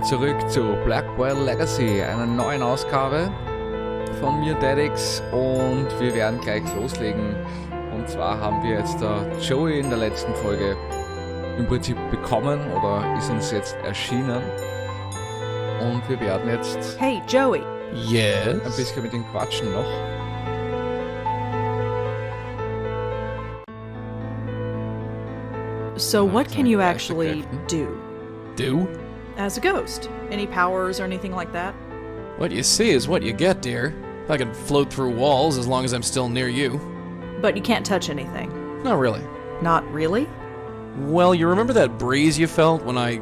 zurück zu Blackwell Legacy, einer neuen Ausgabe von mir, Dedix, und wir werden gleich loslegen. Und zwar haben wir jetzt Joey in der letzten Folge im Prinzip bekommen oder ist uns jetzt erschienen. Und wir werden jetzt Hey Joey. Yes. ein bisschen mit ihm quatschen noch. So what can you actually do Do? as a ghost? Any powers or anything like that? What you see is what you get, dear. I can float through walls as long as I'm still near you. But you can't touch anything. Not really. Not really? Well, you remember that breeze you felt when I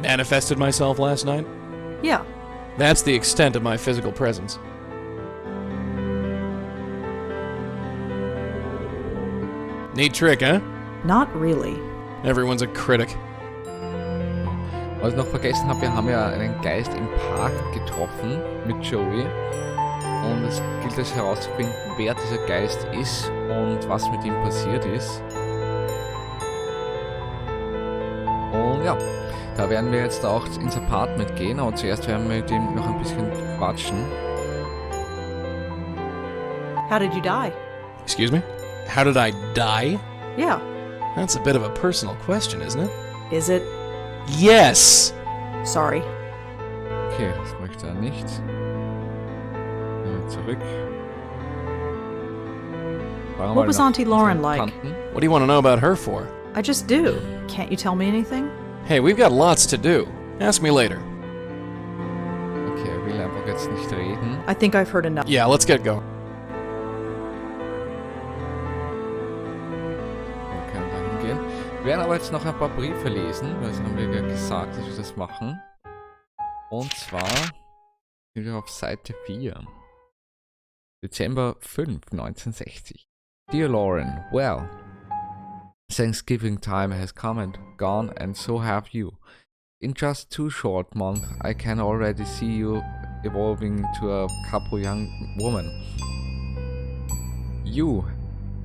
manifested myself last night? Yeah. That's the extent of my physical presence. Neat trick, huh? Not really. Everyone's a critic. Was ich noch vergessen habe, wir haben ja einen Geist im Park getroffen mit Joey. Und es gilt es herauszufinden, wer dieser Geist ist und was mit ihm passiert ist. Und ja, da werden wir jetzt auch ins Apartment gehen, aber zuerst werden wir mit ihm noch ein bisschen quatschen. How did you die? Excuse me? How did I die? Yeah. That's a bit of a personal question, isn't it? Is it? Yes! Sorry. Okay, das möchte er nicht. Zurück. What was Auntie Lauren like? What do you want to know about her for? I just do. Can't you tell me anything? Hey, we've got lots to do. Ask me later. Okay, er will einfach jetzt nicht reden. I think I've heard enough. Yeah, let's get going. Wir können da hingehen. Wir werden aber jetzt noch ein paar Briefe lesen, weil das haben wir ja gesagt, dass wir das machen. Und zwar sind wir auf Seite 4. Dezember 5, 1960. Dear Lauren, well, Thanksgiving time has come and gone, and so have you. In just 2 short months, I can already see you evolving into a couple young women. You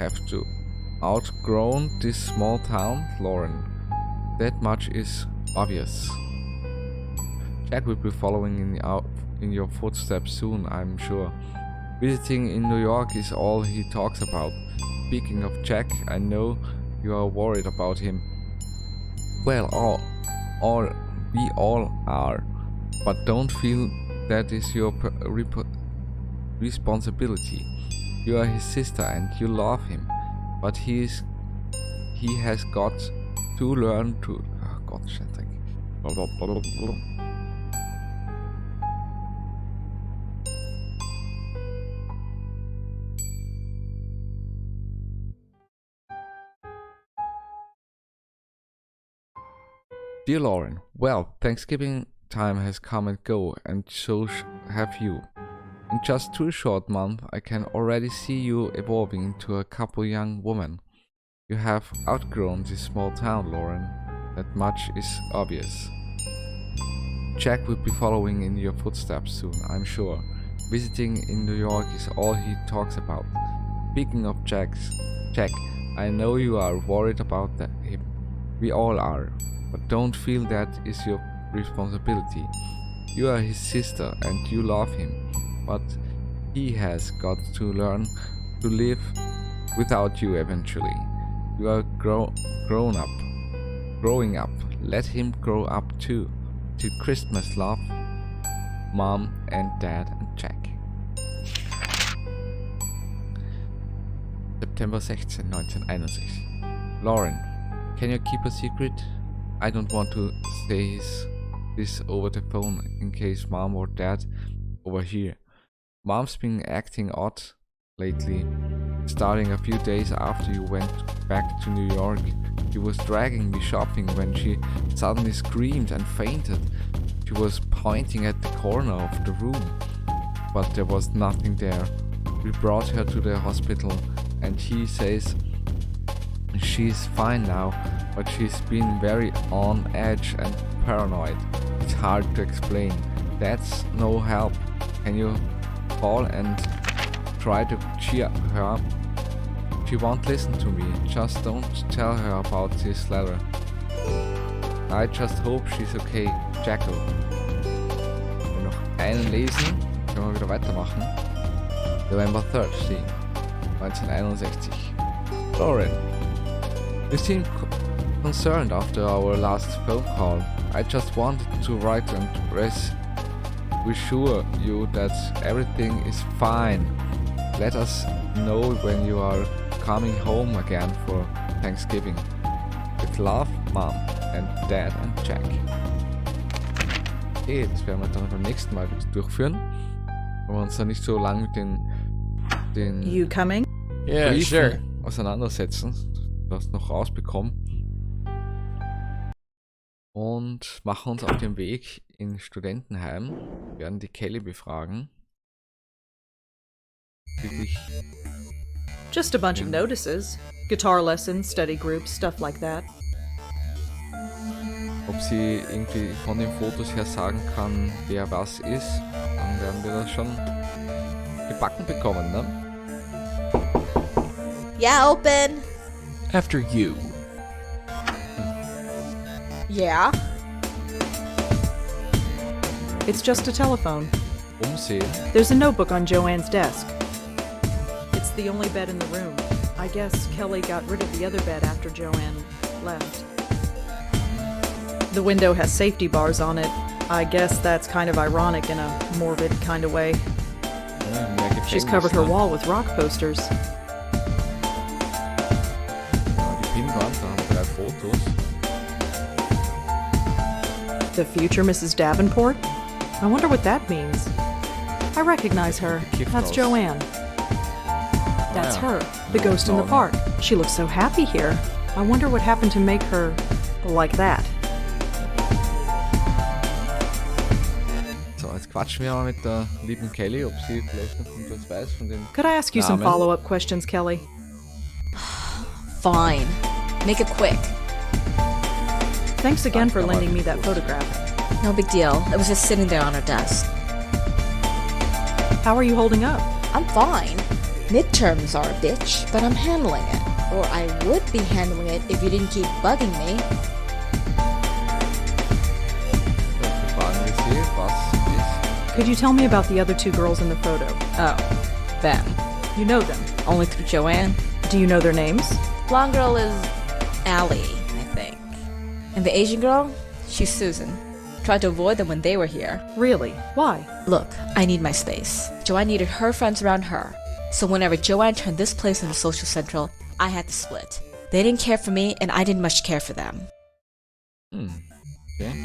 have to outgrown this small town, Lauren. That much is obvious. Jack will be following in your footsteps soon, I'm sure. Visiting in New York is all he talks about. Speaking of Jack, I know you are worried about him. Well, we all are. But don't feel that is your responsibility. You are his sister and you love him. But he has got to learn to... Oh Gott, scheiße. Dear Lauren, well, Thanksgiving time has come and go, and so have you. In just 2 short months, I can already see you evolving into a couple young women. You have outgrown this small town, Lauren. That much is obvious. Jack will be following in your footsteps soon, I'm sure. Visiting in New York is all he talks about. Speaking of Jack, I know you are worried about him. We all are. But don't feel that is your responsibility. You are his sister and you love him. But he has got to learn to live without you eventually. You are growing up. Let him grow up too. Till Christmas, love, Mom and Dad and Jack. September 16, 1961. Lauren, can you keep a secret? I don't want to say this over the phone in case Mom or Dad overhear. Mom's been acting odd lately. Starting a few days after you went back to New York, she was dragging me shopping when she suddenly screamed and fainted. She was pointing at the corner of the room, but there was nothing there. We brought her to the hospital and he says she's fine now, but she's been very on edge and paranoid. It's hard to explain. That's no help. Can you call and try to cheer her up? She won't listen to me. Just don't tell her about this letter. I just hope she's okay, Jacko. einen lesen, können wir wieder weitermachen. November 13, 1961. Lauren, you seem concerned after our last phone call. I just wanted to write and reassure you that everything is fine. Let us know when you are coming home again for Thanksgiving. With love, Mom and Dad and Jack. Okay, das werden wir dann beim nächsten Mal durchführen. Wenn wir uns dann nicht so lange mit den You coming? Yeah, Briefen sure. auseinandersetzen. Das noch rausbekommen. Und machen uns auf den Weg in Studentenheim. Wir werden die Kelly befragen. Wirklich, Just a bunch of notices. Guitar lessons, study groups, stuff like that. ob sie irgendwie von den Fotos her sagen kann, wer was ist. Dann werden wir das schon gebacken bekommen, ne? Yeah, open. After you. Yeah. It's just a telephone. Umsehen. There's a notebook on Joanne's desk. It's the only bed in the room. I guess Kelly got rid of the other bed after Joanne left. The window has safety bars on it. I guess that's kind of ironic in a morbid kind of way. Ja, mehr Gefängnis, She's covered her ne? wall with rock posters. Ja, die Pinnwand, da haben wir 3 Fotos. The future Mrs. Davenport? I wonder what that means. I recognize her. That's Joanne. That's her, the ghost in the park. She looks so happy here. I wonder what happened to make her like that. So, jetzt quatschen wir mal mit der lieben Kelly, ob sie vielleicht noch irgendwas weiß von den Could I ask you some Namen. follow-up questions, Kelly? Fine. Make it quick. Thanks again for lending me that photograph. No big deal. It was just sitting there on her desk. How are you holding up? I'm fine. Midterms are a bitch, but I'm handling it. Or I would be handling it if you didn't keep bugging me. Wir fragen wir sie, was ist. Could you tell me about the other 2 girls in the photo? Oh, them. You know them. Only through Joanne. Do you know their names? Blonde girl is Allie, I think. And the Asian girl? She's Susan. Tried to avoid them when they were here. Really? Why? Look, I need my space. Joanne needed her friends around her. So whenever Joanne turned this place into social central, I had to split. They didn't care for me, and I didn't much care for them. Okay.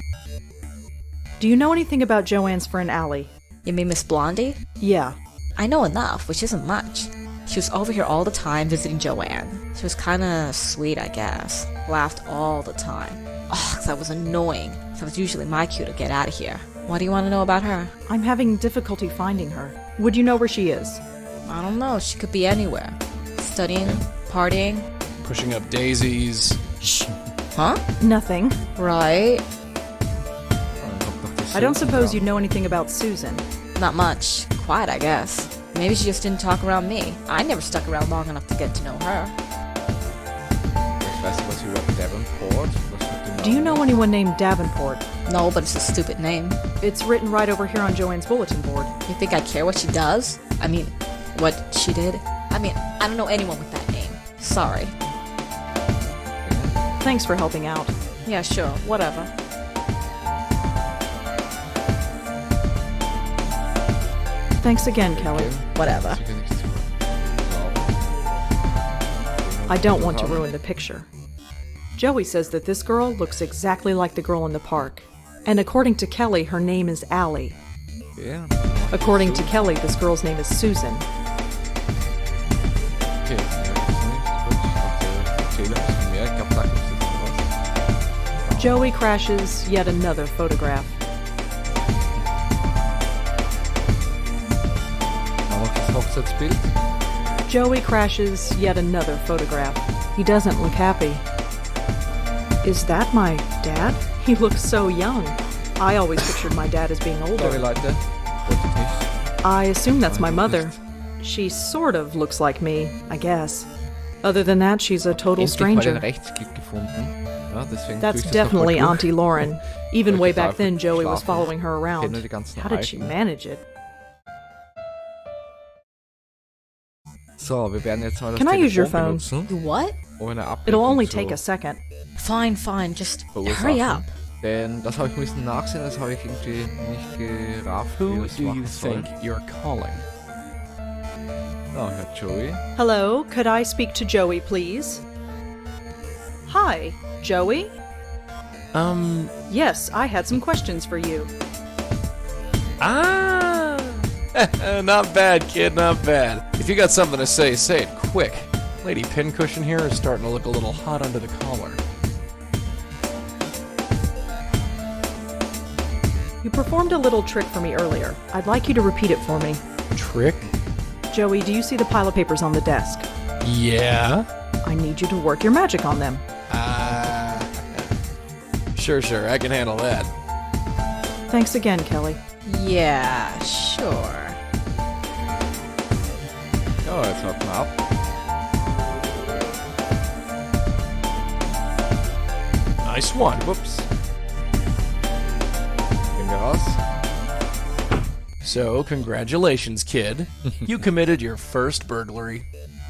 Do you know anything about Joanne's friend Allie? You mean Miss Blondie? Yeah. I know enough, which isn't much. She was over here all the time visiting Joanne. She was kinda sweet, I guess. Laughed all the time. Ugh, that was annoying. That was usually my cue to get out of here. What do you want to know about her? I'm having difficulty finding her. Would you know where she is? I don't know, she could be anywhere. Studying, partying. Pushing up daisies. Shh. Huh? Nothing. Right. Dann kommt noch die I don't Susan suppose dran. you know anything about Susan. Not much. Quiet, I guess. Maybe she just didn't talk around me. I never stuck around long enough to get to know her. Ich weiß nicht, was über Davenport. Was mit dem Do you know Namen? anyone named Davenport? No, but it's a stupid name. It's written right over here on Joanne's bulletin board. You think I care what she does? I mean, what she did? I mean, I don't know anyone with that name. Sorry. Thanks for helping out. Yeah, sure, whatever. Thanks again, Kelly. Whatever. Sicher nicht so. I don't want to ruin the picture. Joey says that this girl looks exactly like the girl in the park. And according to Kelly, her name is Allie. Ja. According to Kelly, this girl's name is Susan. Okay, ja, erzähl ein bisschen mehr. Ich glaube, da gibt es jetzt noch was. Joey crashes yet another photograph. Dann noch das Hochzeitsbild. Joey crashes yet another photograph. He doesn't look happy. Is that my dad? He looks so young. I always pictured my dad as being Sorry, older. Leute. Wollte ich nicht. I assume that's my Nein, mother. nicht. She sort of looks like me, I guess. Other than that, she's a total Endlich mal den stranger. Rechtsklick gefunden. Ja, deswegen That's tue ich das noch mal definitely durch. Auntie Lauren. Even Welche way back Teufel then, Joey was schlafen? following her around. Kennen die ganzen How did she Alten? manage it? So, wir werden jetzt mal das Can I use your Telefon phone? benutzen, What? um eine Ablenkung It'll only zu take a second. Fine, just verursachen. hurry up. Denn das habe ich müssen nachsehen, das habe ich irgendwie nicht gerafft, wie Who das do you machen soll. think you're calling? Oh, Herr Joey. Hello, could I speak to Joey, please? Hi, Joey? Yes, I had some questions for you. Ah! Not bad, kid, not bad. If you got something to say it quick. Lady Pincushion here is starting to look a little hot under the collar. You performed a little trick for me earlier. I'd like you to repeat it for me. Trick? Joey, do you see the pile of papers on the desk? Yeah? I need you to work your magic on them. Sure, I can handle that. Thanks again, Kelly. Yeah, sure. Oh, jetzt warten wir ab. Nice one. Ups. Gehen wir raus. So, congratulations, kid. You committed your first burglary.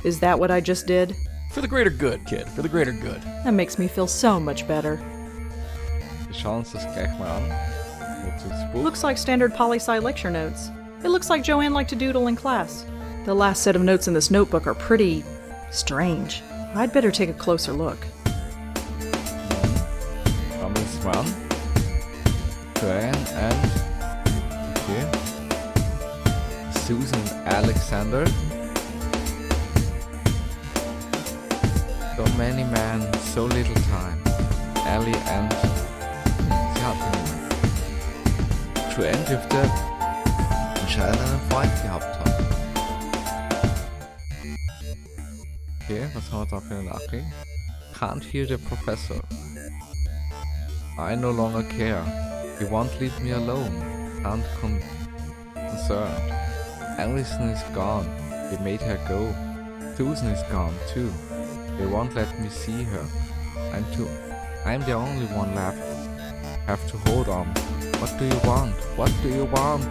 Is that what I just did? For the greater good, kid. For the greater good. That makes me feel so much better. Wir schauen uns das gleich mal an. Notizbuch. Looks like standard poli-sci lecture notes. It looks like Joanne liked to doodle in class. The last set of notes in this notebook are pretty strange. I'd better take a closer look. Schauen wir uns das mal an. Joanne and... Okay. Susan and Alexander. So many men, so little time. Ellie and... Sie hatten niemanden. Joanne dürfte anscheinend einen Freund gehabt haben. Okay, was haben wir da für eine Nachricht? Can't hear the professor. I no longer care. He won't leave me alone. Can't concerned. Allison is gone. They made her go. Susan is gone too. They won't let me see her. I'm the only one left. Have to hold on. What do you want? What do you want?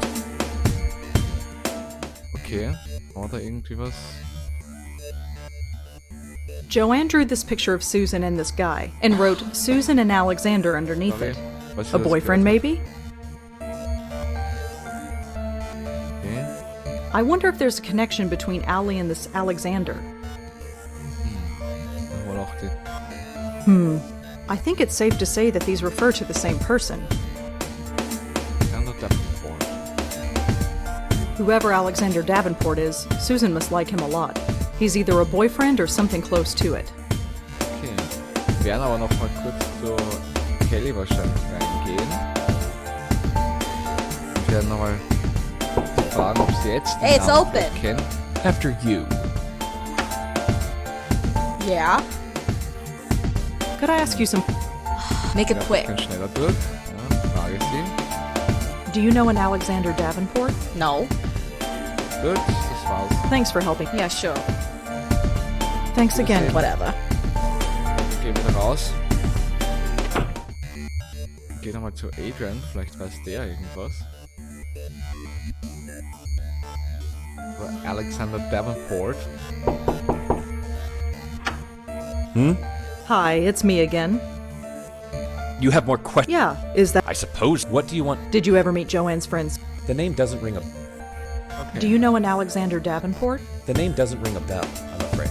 Okay, war da irgendwie was? Joanne drew this picture of Susan and this guy, and wrote Susan and Alexander underneath Sorry, it. was A boyfriend, maybe? Okay. I wonder if there's a connection between Allie and this Alexander. Dann war noch die... I think it's safe to say that these refer to the same person. Davenport. Whoever Alexander Davenport is, Susan must like him a lot. He's either a boyfriend or something close to it. Okay. Wir werden aber noch mal kurz zu Kelly wahrscheinlich reingehen. Und werden noch mal fragen, ob sie jetzt den Hey, it's Namen open. kennt. After you. Yeah? Could I ask you some... Make it Ja, quick. ein bisschen schneller durch. Ja, frage sie. Do you know an Alexander Davenport? No? Gut, das war's. Thanks for helping. Yeah, sure. Thanks again. Whatever. Ich gehe wieder raus. Geh nochmal zu Adrian, vielleicht weiß der irgendwas. Oder Alexander Davenport. Hi, it's me again. You have more questions? Yeah, is that... I suppose. What do you want? Did you ever meet Joanne's friends? The name doesn't ring a... Okay. Do you know an Alexander Davenport? The name doesn't ring a bell, I'm afraid.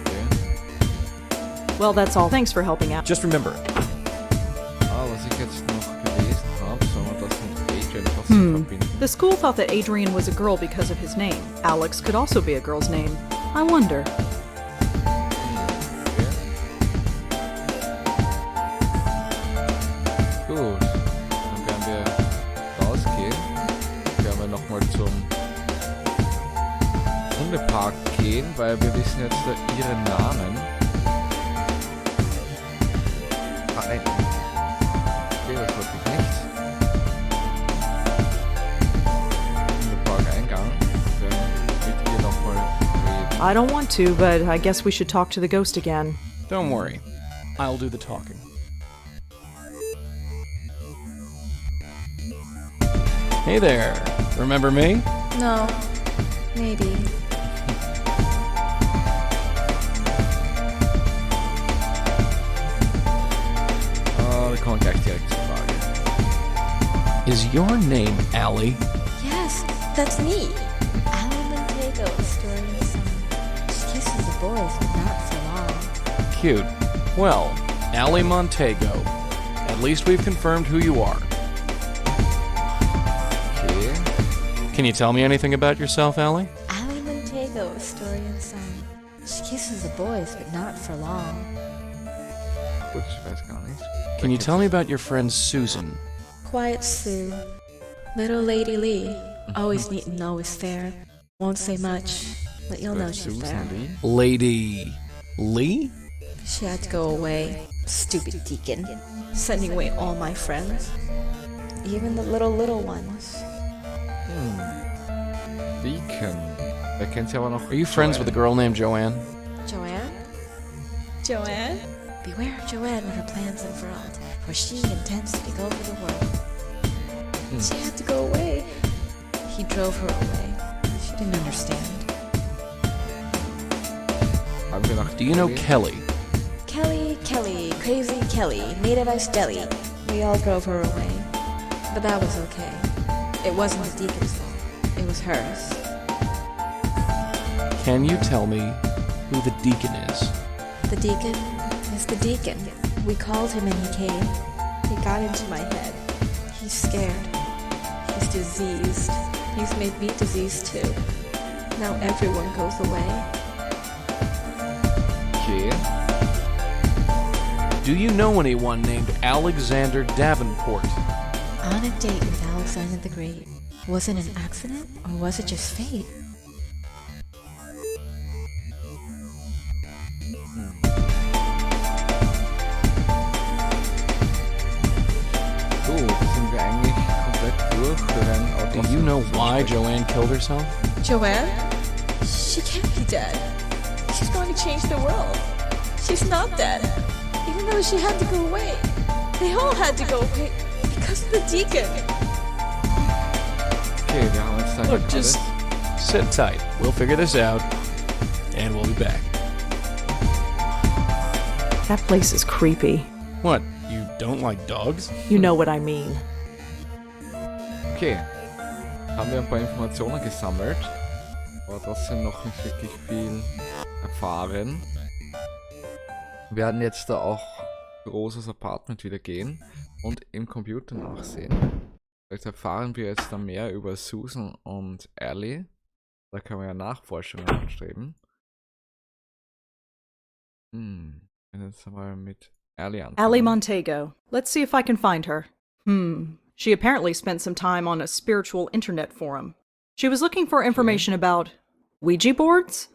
Okay. Well, that's all. Thanks for helping out. Just remember, Was ich jetzt noch gelesen habe, soll man das mit Adrian trotzdem verbinden. The school thought that Adrian was a girl because of his name. Alex could also be a girl's name. I wonder. Gut, dann werden wir rausgehen. Werden wir nochmal zum Hundepark gehen, weil wir wissen jetzt ihren Namen. Ah, nein. Okay, das wollte ich nicht. Hundepark-Eingang. Dann mit ihr nochmal reden. I don't want to, but I guess we should talk to the ghost again. don't worry. I'll do the talking. Hey there. Remember me? No. Maybe. Da kommen wir gleich direkt zur Frage. Is your name Allie? Yes, that's me. Alan Montego, story and song. She kisses the boys, but not for long. Cute. Well, Allie Montego. At least we've confirmed who you are. Okay. Can you tell me anything about yourself, Allie? Alan Montego, story and song. She kisses the boys, but not for long. Gut, ich weiß gar nicht. Can you tell me about your friend Susan? Quiet Sue. Little Lady Lee. Always neat and always fair. Won't say much, but you'll know she's there. Susan Lee. Lady Lee? She had to go away. Stupid deacon. Sending away all my friends. Even the little ones. Deacon. Wer kennt sie aber noch? Are you friends with a girl named Joanne? Joanne? Joanne? Beware of Joanne when her plans unfurled, for she intends to take over the world. She had to go away. He drove her away. She didn't understand. Haben wir noch Do you know Kelly? Kelly, crazy Kelly, made of ice jelly. We all drove her away. But that was okay. It wasn't the deacon's fault. It was hers. Can you tell me who the deacon is? The deacon is the deacon. We called him and he came. He got into my head. He's scared. He's diseased. He's made me diseased too. Now everyone goes away. Okay. Do you know anyone named Alexander Davenport? On a date with Alexander the Great. Was it an accident or was it just fate? So, sind wir eigentlich komplett durch. Wir werden auch Do you know why Joanne killed herself? Joanne? She can't be dead. She's going to change the world. She's not dead. Even though she had to go away. They all had to go away because of the deacon. Okay, wir haben jetzt Look, eigentlich just alles. sit tight. We'll figure this out, and we'll be back. That place is creepy. What, you don't like dogs? You know what I mean. Okay. Haben wir ein paar Informationen gesammelt. Aber trotzdem noch nicht wirklich viel erfahren. Wir werden jetzt da auch Rosas Apartment wieder gehen und im Computer nachsehen. Vielleicht erfahren wir jetzt da mehr über Susan und Allie. Da können wir ja Nachforschungen anstreben. Jetzt mal mit Allie anfangen. Allie Montego. Let's see if I can find her. She apparently spent some time on a spiritual internet forum. She was looking for information about Ouija boards?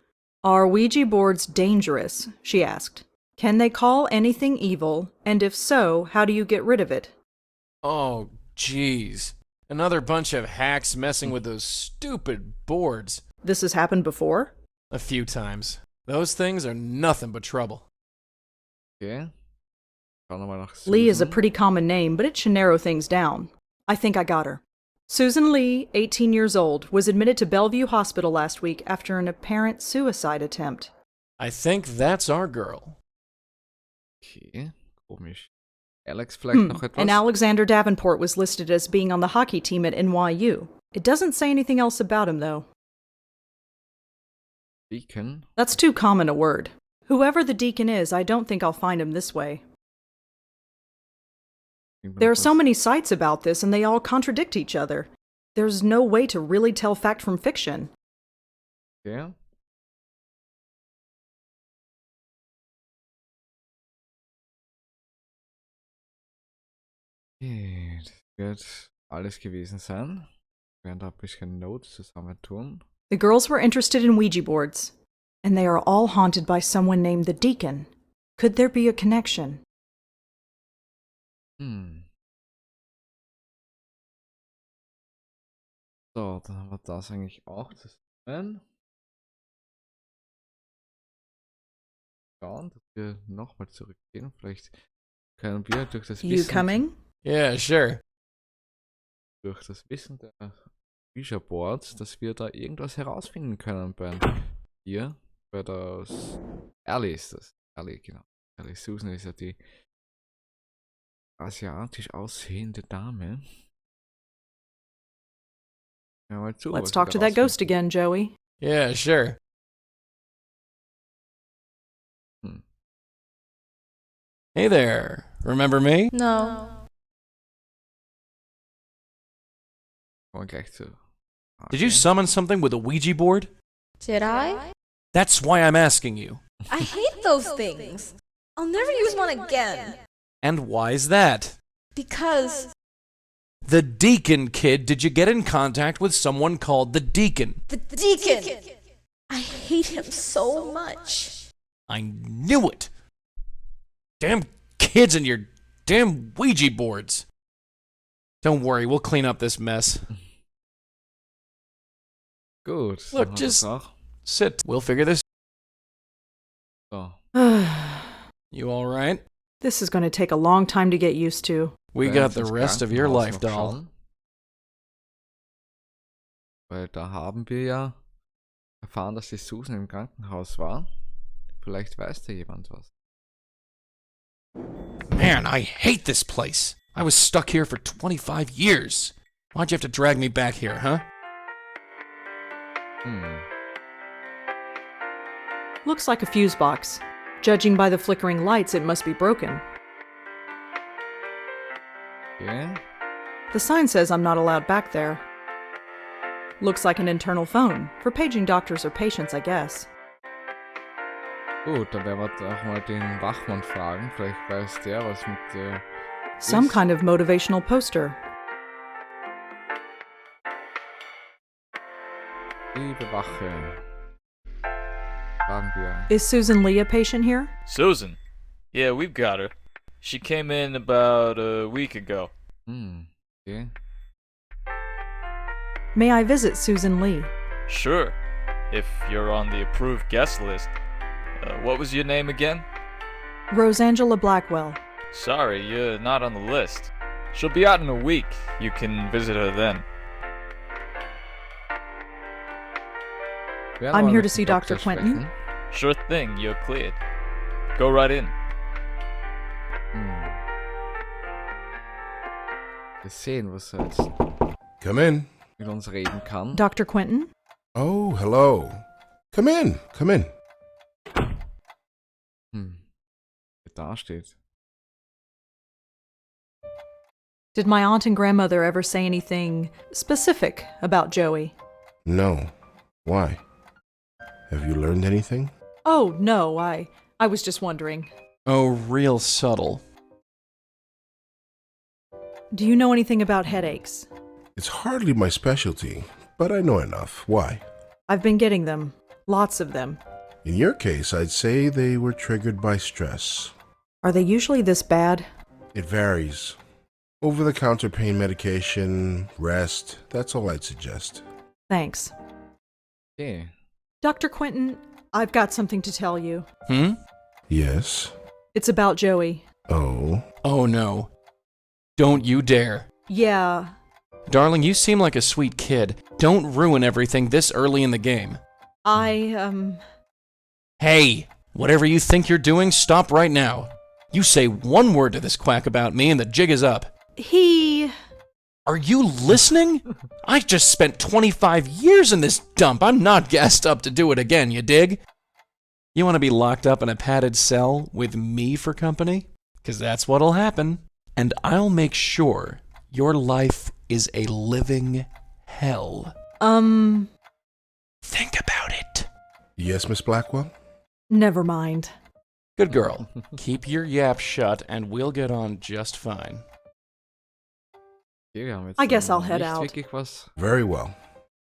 Are Ouija boards dangerous? She asked. Can they call anything evil? And if so, how do you get rid of it? Oh, jeez. Another bunch of hacks messing with those stupid boards. This has happened before? A few times. Those things are nothing but trouble. Okay. Schauen wir mal nach Susan. Lee is a pretty common name, but it should narrow things down. I think I got her. Susan Lee, 18 years old, was admitted to Bellevue Hospital last week after an apparent suicide attempt. I think that's our girl. Okay, komisch. Alex, vielleicht noch etwas? And Alexander Davenport was listed as being on the hockey team at NYU. It doesn't say anything else about him, though. Deacon. That's too common a word. Whoever the deacon is, I don't think I'll find him this way. There are so many sites about this, and they all contradict each other. There's no way to really tell fact from fiction. Okay. Okay, das wird alles gewesen sein. Wir werden da ein bisschen Notes zusammentun. The girls were interested in Ouija boards, and they are all haunted by someone named the Deacon. Could there be a connection? So, dann haben wir das eigentlich auch zusammen. Schauen, dass wir nochmal zurückgehen. Vielleicht können wir durch das You coming? Yeah, sure. durch das Wissen der Bücherboards, dass wir da irgendwas herausfinden können hier, bei das Ellie ist das. Ellie, genau. Ellie Susan ist ja die asiatisch aussehende Dame. Ja, mal zu, Let's was wir talk da to that ghost rausfinden. again, Joey. Yeah, sure. Hm. Hey there. Remember me? No. Kommen wir gleich zu. Did you summon something with a Ouija board? Did I? That's why I'm asking you. I hate those things. I'll never use one again. And why's that? Because The Deacon kid, did you get in contact with someone called the Deacon? the deacon. I hate him so much. I knew it! Damn kids and your damn Ouija boards. Don't worry, we'll clean up this mess. Gut. Look, dann haben just- wir's auch. Sit, we'll figure this. So. You alright? This is going to take a long time to get used to. We Werden got wir the ins rest of your Krankenhaus life, noch doll. schauen. Weil da haben wir ja erfahren, dass die Susan im Krankenhaus war. Vielleicht weiß da jemand was. Man, I hate this place. I was stuck here for 25 years. Why'd you have to drag me back here, huh? Looks like a fuse box. Judging by the flickering lights, it must be broken. Okay. The sign says I'm not allowed back there. Looks like an internal phone, for paging doctors or patients, I guess. Gut, dann werden wir auch mal den Wachmann fragen. Vielleicht weiß der was mit der... Some Yes. kind of motivational poster. Liebe Wache. Fragen wir. Is Susan Lee a patient here? Susan? Yeah, we've got her. She came in about a week ago. Okay. May I visit Susan Lee? Sure, if you're on the approved guest list. What was your name again? Rosangela Blackwell. Sorry, you're not on the list. She'll be out in a week. You can visit her then. Wir werden I'm mal here mit to dem see Doktor Dr. Quentin. sprechen. Sure thing, you're cleared. Go right in. Wir sehen, was er jetzt Come in. mit uns reden kann. Dr. Quentin? Oh, hello. Come in. Come in. Der da steht. Did my aunt and grandmother ever say anything specific about Joey? No. Why? Have you learned anything? Oh, no, I was just wondering. Oh, real subtle. Do you know anything about headaches? It's hardly my specialty, but I know enough. Why? I've been getting them. Lots of them. In your case, I'd say they were triggered by stress. Are they usually this bad? It varies. Over-the-counter pain medication, rest, that's all I'd suggest. Thanks. Okay. Dr. Quentin, I've got something to tell you. Yes? It's about Joey. Oh? Oh no. Don't you dare. Yeah, Darling, you seem like a sweet kid. Don't ruin everything this early in the game. Hey, whatever you think you're doing, stop right now. You say one word to this quack about me and the jig is up. he... Are you listening? I just spent 25 years in this dump. I'm not gassed up to do it again, you dig? You want to be locked up in a padded cell with me for company? 'Cause that's what'll happen. And I'll make sure your life is a living hell. Think about it. Yes, Miss Blackwell? Never mind. Good girl. Keep your yap shut and we'll get on just fine. Okay, wir haben jetzt I guess I'll head nicht out. wirklich was... Very well.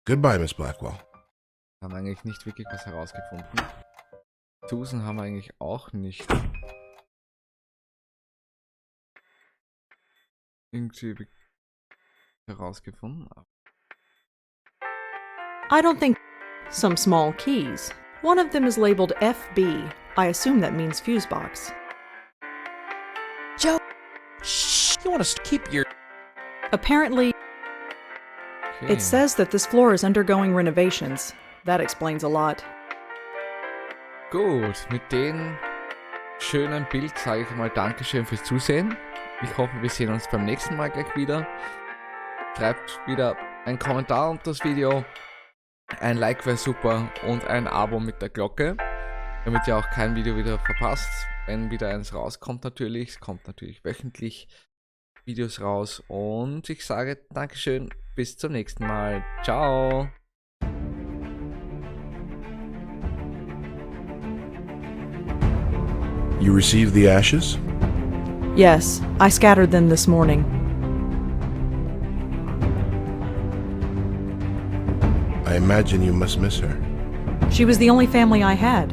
Goodbye, Miss Blackwell. Haben eigentlich nicht wirklich was herausgefunden. Susan haben wir eigentlich auch nicht irgendwie herausgefunden. I don't think... Some small keys. One of them is labeled FB. I assume that means fuse box. Joe, shh. You want to keep your... Apparently, Okay. It says that this floor is undergoing renovations. That explains a lot. Gut, mit dem schönen Bild sage ich mal Dankeschön fürs Zusehen. Ich hoffe, wir sehen uns beim nächsten Mal gleich wieder. Schreibt wieder einen Kommentar unter das Video. Ein Like wäre super und ein Abo mit der Glocke, damit ihr auch kein Video wieder verpasst, wenn wieder eins rauskommt natürlich. Es kommt natürlich wöchentlich Videos raus und ich sage Dankeschön, bis zum nächsten Mal. Ciao! You received the ashes? Yes, I scattered them this morning. I imagine you must miss her. She was the only family I had.